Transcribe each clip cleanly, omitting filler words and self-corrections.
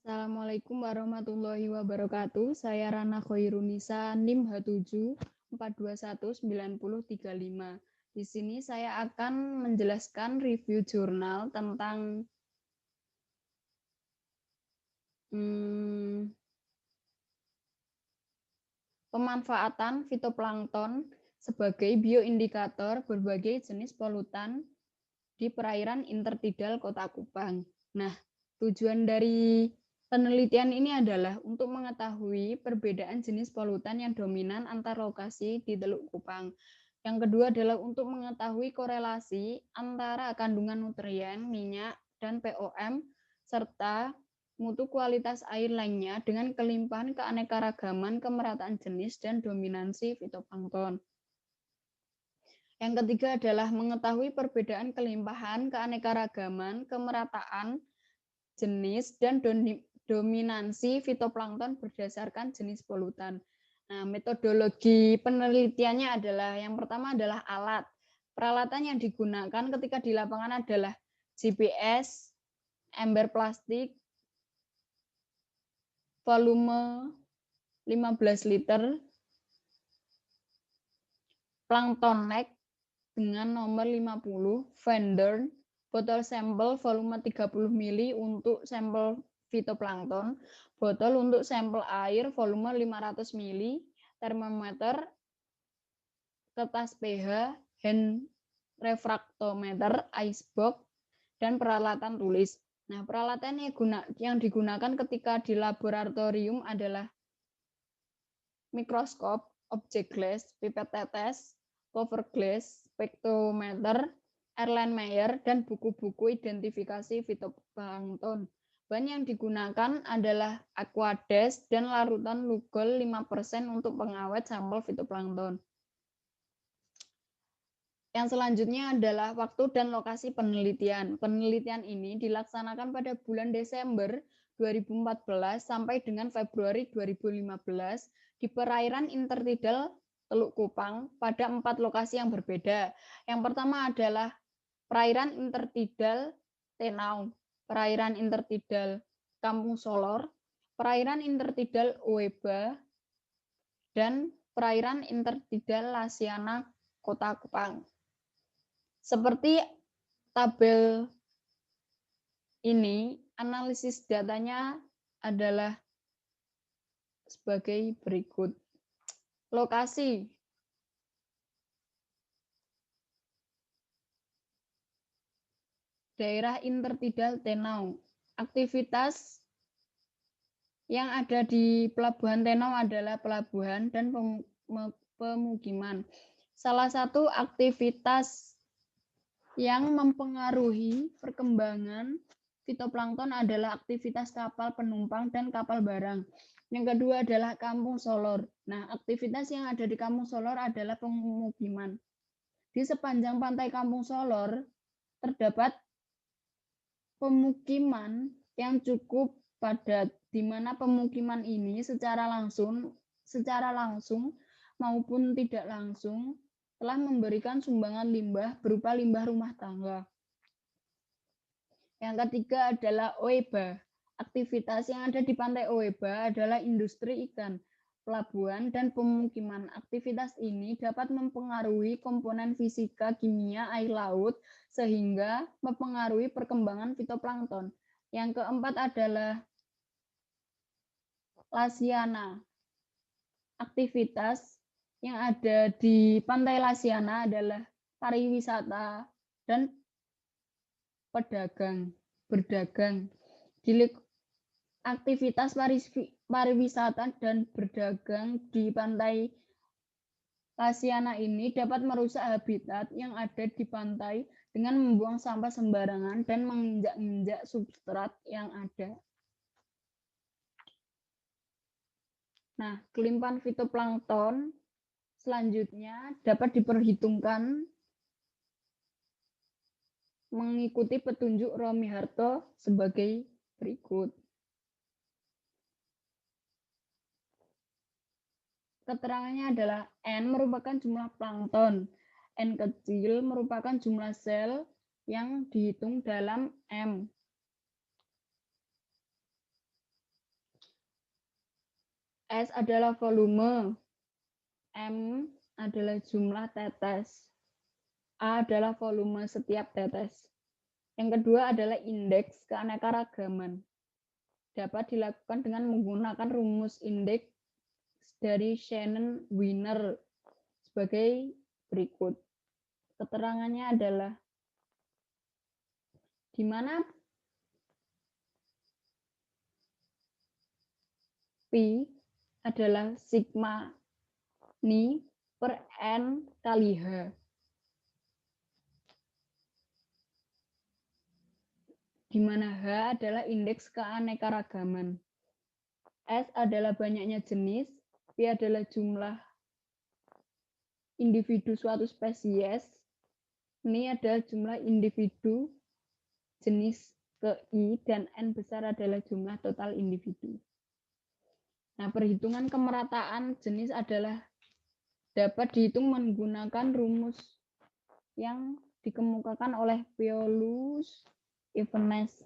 Assalamualaikum warahmatullahi wabarakatuh. Saya Rana Khoirunisa, NIM H7 4219035. Di sini saya akan menjelaskan review jurnal tentang pemanfaatan fitoplankton sebagai bioindikator berbagai jenis polutan di perairan intertidal Kota Kupang. Nah, tujuan dari penelitian ini adalah untuk mengetahui perbedaan jenis polutan yang dominan antar lokasi di Teluk Kupang. Yang kedua adalah untuk mengetahui korelasi antara kandungan nutrien, minyak, dan POM, serta mutu kualitas air lainnya dengan kelimpahan keanekaragaman, kemerataan jenis, dan dominansi fitoplankton. Yang ketiga adalah mengetahui perbedaan kelimpahan, keanekaragaman, kemerataan jenis, dan dominansi fitoplankton berdasarkan jenis polutan. Nah, metodologi penelitiannya adalah yang pertama adalah alat. Peralatan yang digunakan ketika di lapangan adalah GPS, ember plastik, volume 15 liter, plankton neck dengan nomor 50, vendor, botol sampel volume 30 ml untuk sampel fitoplankton, botol untuk sampel air volume 500 ml, termometer, kertas pH, hand refraktometer, icebox, dan peralatan tulis. Nah, peralatan yang digunakan ketika di laboratorium adalah mikroskop, objek glass, pipet tetes, cover glass, spektrometer, Erlenmeyer, dan buku-buku identifikasi fitoplankton. Bahan yang digunakan adalah Aquades dan larutan Lugol 5% untuk pengawet sampel fitoplankton. Yang selanjutnya adalah waktu dan lokasi penelitian. Penelitian ini dilaksanakan pada bulan Desember 2014 sampai dengan Februari 2015 di perairan intertidal Teluk Kupang pada 4 lokasi yang berbeda. Yang pertama adalah perairan intertidal Tenau, perairan intertidal Kampung Solor, perairan intertidal Ueba, dan perairan intertidal Lasiana, Kota Kupang. Seperti tabel ini, analisis datanya adalah sebagai berikut. Lokasi. Daerah intertidal Tenau. Aktivitas yang ada di Pelabuhan Tenau adalah pelabuhan dan pemukiman. Salah satu aktivitas yang mempengaruhi perkembangan fitoplankton adalah aktivitas kapal penumpang dan kapal barang. Yang kedua adalah Kampung Solor. Nah, aktivitas yang ada di Kampung Solor adalah pemukiman. Di sepanjang pantai Kampung Solor terdapat pemukiman yang cukup padat, di mana pemukiman ini secara langsung maupun tidak langsung telah memberikan sumbangan limbah berupa limbah rumah tangga. Yang ketiga adalah Oeba. Aktivitas yang ada di pantai Oeba adalah industri ikan, pelabuhan, dan pemukiman. Aktivitas ini dapat mempengaruhi komponen fisika kimia air laut sehingga mempengaruhi perkembangan fitoplankton. Yang keempat adalah Lasiana. Aktivitas yang ada di pantai Lasiana adalah pariwisata dan berdagang. Aktivitas pariwisata dan berdagang di pantai Lasiana ini dapat merusak habitat yang ada di pantai dengan membuang sampah sembarangan dan menginjak-injak substrat yang ada. Nah, kelimpahan fitoplankton selanjutnya dapat diperhitungkan mengikuti petunjuk Romy Harto sebagai berikut. Keterangannya adalah N merupakan jumlah plankton, N kecil merupakan jumlah sel yang dihitung dalam M. S adalah volume, M adalah jumlah tetes, A adalah volume setiap tetes. Yang kedua adalah indeks keanekaragaman. Dapat dilakukan dengan menggunakan rumus indeks dari Shannon-Wiener sebagai berikut. Keterangannya adalah di mana Pi adalah sigma ni per N kali H. Di mana H adalah indeks keanekaragaman. S adalah banyaknya jenis, P adalah jumlah individu suatu spesies, Ni adalah jumlah individu jenis ke I, dan N besar adalah jumlah total individu. Nah, perhitungan kemerataan jenis adalah dapat dihitung menggunakan rumus yang dikemukakan oleh Paulus Evenes,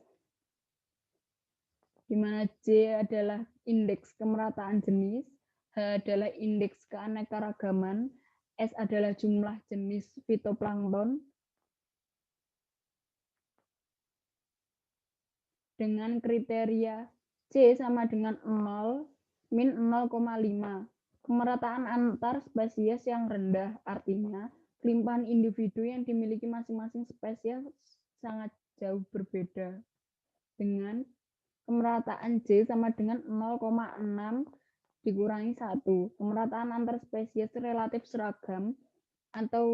di mana J adalah indeks kemerataan jenis, H adalah indeks keanekaragaman, S adalah jumlah jenis fitoplankton, dengan kriteria C sama dengan 0, min 0,5. Kemerataan antar spesies yang rendah, artinya kelimpahan individu yang dimiliki masing-masing spesies sangat jauh berbeda. Dengan kemerataan J sama dengan 0,6 dikurangi 1. Kemerataan antar spesies relatif seragam atau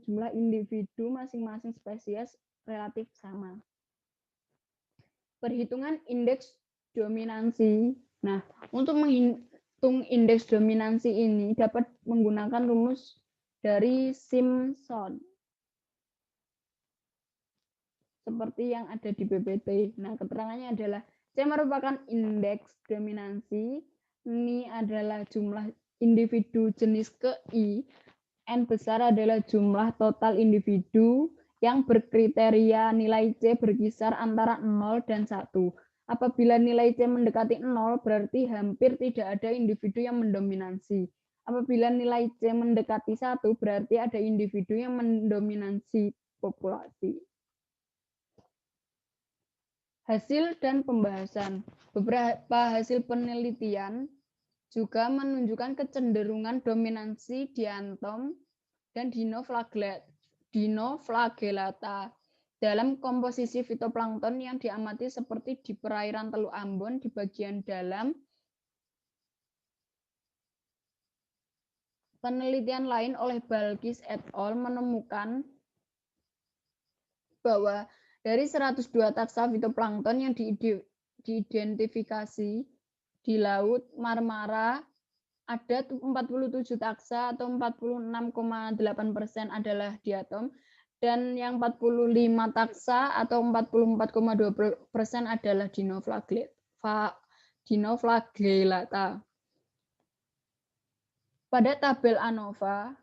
jumlah individu masing-masing spesies relatif sama. Perhitungan indeks dominansi. Nah, untuk menghitung indeks dominansi ini dapat menggunakan rumus dari Simpson. Seperti yang ada di PPT. Nah, keterangannya adalah C merupakan indeks dominansi, Ni adalah jumlah individu jenis ke I, N besar adalah jumlah total individu yang berkriteria nilai C berkisar antara 0 dan 1. Apabila nilai C mendekati 0, berarti hampir tidak ada individu yang mendominasi. Apabila nilai C mendekati 1, berarti ada individu yang mendominasi populasi. Hasil dan pembahasan. Beberapa hasil penelitian juga menunjukkan kecenderungan dominansi diantom dan dinoflagellata dalam komposisi fitoplankton yang diamati seperti di perairan Teluk Ambon di bagian dalam. Penelitian lain oleh Balkis et al. Menemukan bahwa dari 102 taksa fitoplankton yang diidentifikasi di Laut Marmara, ada 47 taksa atau 46,8% adalah diatom, dan yang 45 taksa atau 44,2% adalah dinoflagellata. Pada tabel ANOVA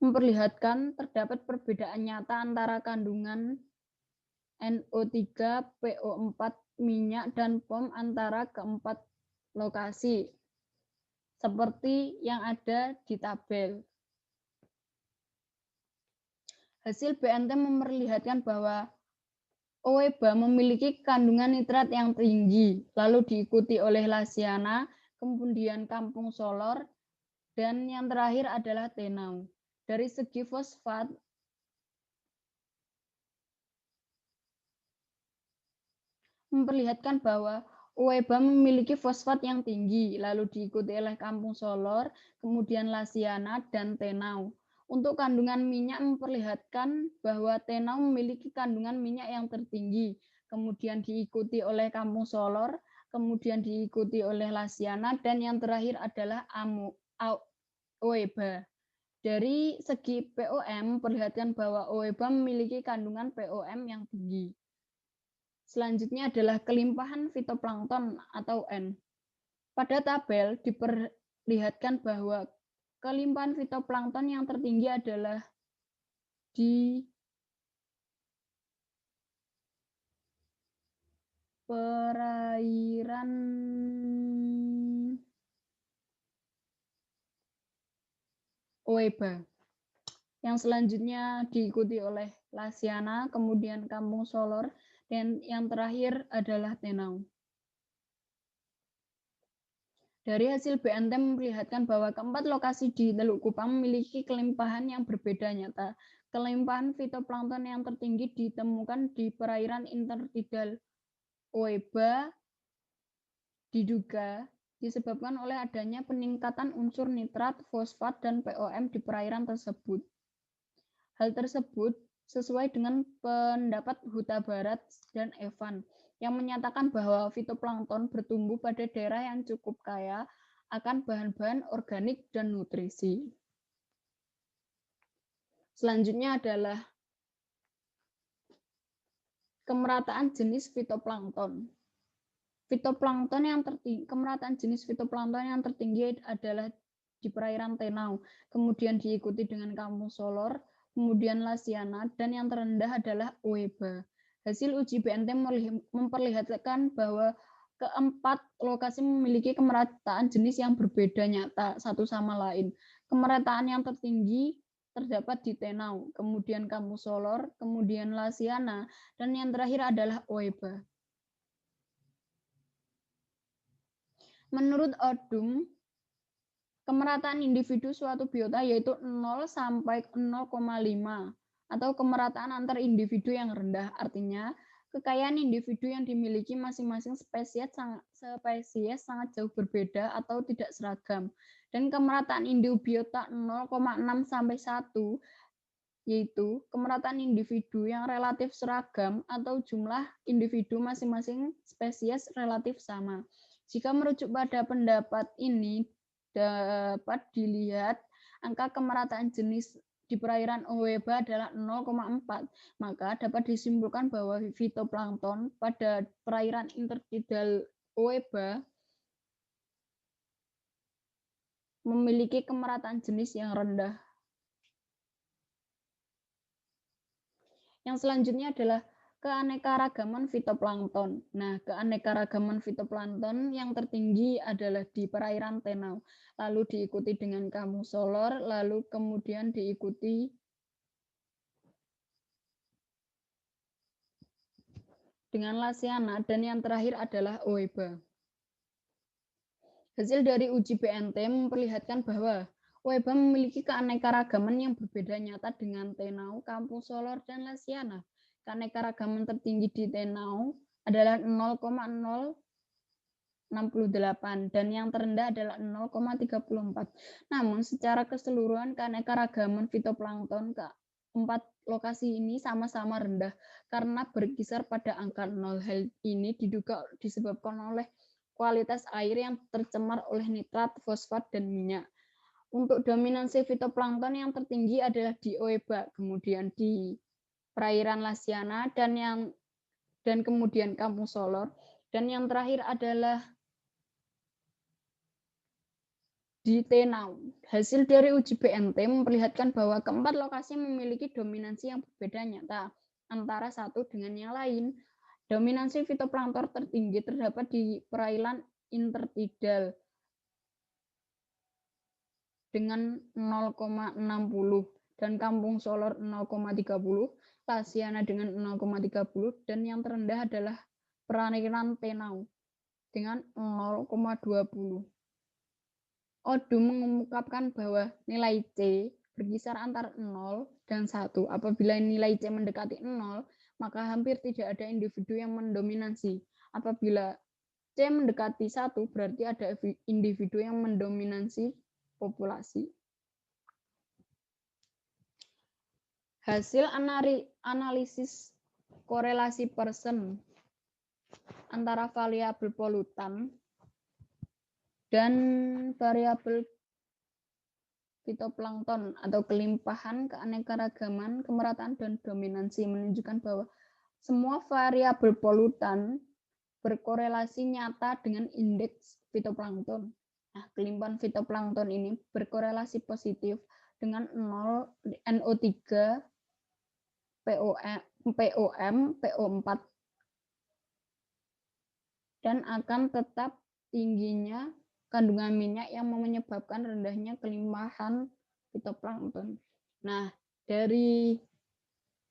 memperlihatkan terdapat perbedaan nyata antara kandungan NO3, PO4, minyak, dan POM antara keempat lokasi, seperti yang ada di tabel. Hasil BNT memperlihatkan bahwa Oeba memiliki kandungan nitrat yang tinggi, lalu diikuti oleh Lasiana, kemudian Kampung Solor, dan yang terakhir adalah Tenau. Dari segi fosfat, memperlihatkan bahwa Oeba memiliki fosfat yang tinggi, lalu diikuti oleh Kampung Solor, kemudian Lasiana, dan Tenau. Untuk kandungan minyak memperlihatkan bahwa Tenau memiliki kandungan minyak yang tertinggi, kemudian diikuti oleh Kampung Solor, kemudian diikuti oleh Lasiana, dan yang terakhir adalah Oeba. Dari segi POM, memperlihatkan bahwa Oeba memiliki kandungan POM yang tinggi. Selanjutnya adalah kelimpahan fitoplankton atau N. Pada tabel diperlihatkan bahwa kelimpahan fitoplankton yang tertinggi adalah di perairan Oeba. Yang selanjutnya diikuti oleh Lasiana, kemudian Kampung Solor, dan yang terakhir adalah Tenau. Dari hasil BNT memperlihatkan bahwa keempat lokasi di Teluk Kupang memiliki kelimpahan yang berbeda nyata. Kelimpahan fitoplankton yang tertinggi ditemukan di perairan intertidal Oeba diduga disebabkan oleh adanya peningkatan unsur nitrat, fosfat, dan POM di perairan tersebut. Hal tersebut sesuai dengan pendapat Huta Barat dan Evan yang menyatakan bahwa fitoplankton bertumbuh pada daerah yang cukup kaya akan bahan-bahan organik dan nutrisi. Selanjutnya adalah kemerataan jenis fitoplankton. Kemerataan jenis fitoplankton yang tertinggi adalah di perairan Tenau, kemudian diikuti dengan Kampung Solor, kemudian Lasiana, dan yang terendah adalah Oeba. Hasil uji BNT memperlihatkan bahwa keempat lokasi memiliki kemerataan jenis yang berbeda nyata satu sama lain. Kemerataan yang tertinggi terdapat di Tenau, kemudian Kampung Solor, kemudian Lasiana, dan yang terakhir adalah Oeba. Menurut Odum, kemerataan individu suatu biota yaitu 0 sampai 0,5 atau kemerataan antar individu yang rendah. Artinya, kekayaan individu yang dimiliki masing-masing spesies sangat jauh berbeda atau tidak seragam. Dan kemerataan biota 0,6 sampai 1 yaitu kemerataan individu yang relatif seragam atau jumlah individu masing-masing spesies relatif sama. Jika merujuk pada pendapat ini, dapat dilihat angka kemerataan jenis di perairan Oeba adalah 0,4, maka dapat disimpulkan bahwa fitoplankton pada perairan intertidal Oeba memiliki kemerataan jenis yang rendah. Yang selanjutnya adalah keanekaragaman fitoplankton. Nah, keanekaragaman fitoplankton yang tertinggi adalah di perairan Tenau, lalu diikuti dengan Kampung Solor, lalu kemudian diikuti dengan Lasiana, dan yang terakhir adalah Oeba. Hasil dari uji BNT memperlihatkan bahwa Oeba memiliki keanekaragaman yang berbeda nyata dengan Tenau, Kampung Solor, dan Lasiana. Keanekaragaman tertinggi di Tenau adalah 0,068 dan yang terendah adalah 0,34. Namun secara keseluruhan keanekaragaman fitoplankton keempat lokasi ini sama-sama rendah karena berkisar pada angka 0. Hal ini diduga disebabkan oleh kualitas air yang tercemar oleh nitrat, fosfat, dan minyak. Untuk dominansi fitoplankton yang tertinggi adalah di Oeba, kemudian di perairan Lasiana, dan kemudian Kampung Solor, dan yang terakhir adalah di Tenau. Hasil dari uji BNT memperlihatkan bahwa keempat lokasi memiliki dominansi yang berbeda nyata antara satu dengan yang lain. Dominansi fitoplankton tertinggi terdapat di perairan intertidal dengan 0,60 dan Kampung Solor 0,30, Lasiana dengan 0,30 dan yang terendah adalah perairan Tenau dengan 0,20. Odum mengungkapkan bahwa nilai C berkisar antara 0 dan 1. Apabila nilai C mendekati 0, maka hampir tidak ada individu yang mendominasi. Apabila C mendekati 1, berarti ada individu yang mendominasi populasi. Hasil analisis korelasi Pearson antara variabel polutan dan variabel fitoplankton atau kelimpahan, keanekaragaman, kemerataan, dan dominansi menunjukkan bahwa semua variabel polutan berkorelasi nyata dengan indeks fitoplankton. Nah, kelimpahan fitoplankton ini berkorelasi positif dengan 0 NO3, POM, PO4, dan akan tetap tingginya kandungan minyak yang menyebabkan rendahnya kelimpahan fitoplankton. Nah, dari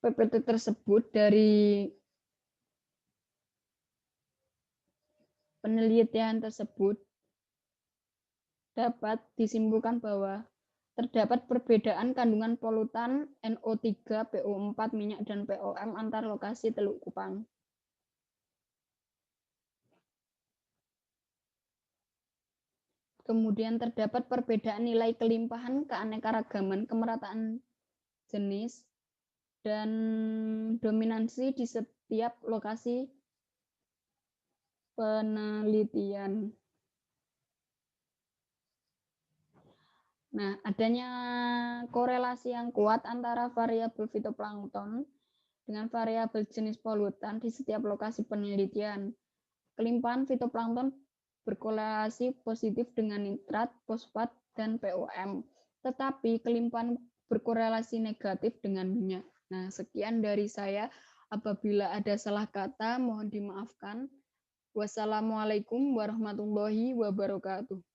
PPT tersebut, dari penelitian tersebut dapat disimpulkan bahwa terdapat perbedaan kandungan polutan NO3, PO4, minyak, dan POM antar lokasi Teluk Kupang. Kemudian terdapat perbedaan nilai kelimpahan, keanekaragaman, kemerataan jenis, dan dominansi di setiap lokasi penelitian. Nah, adanya korelasi yang kuat antara variabel fitoplankton dengan variabel jenis polutan di setiap lokasi penelitian. Kelimpahan fitoplankton berkorelasi positif dengan nitrat, fosfat, dan POM. Tetapi kelimpahan berkorelasi negatif dengan minyak. Nah, sekian dari saya. Apabila ada salah kata, mohon dimaafkan. Wassalamualaikum warahmatullahi wabarakatuh.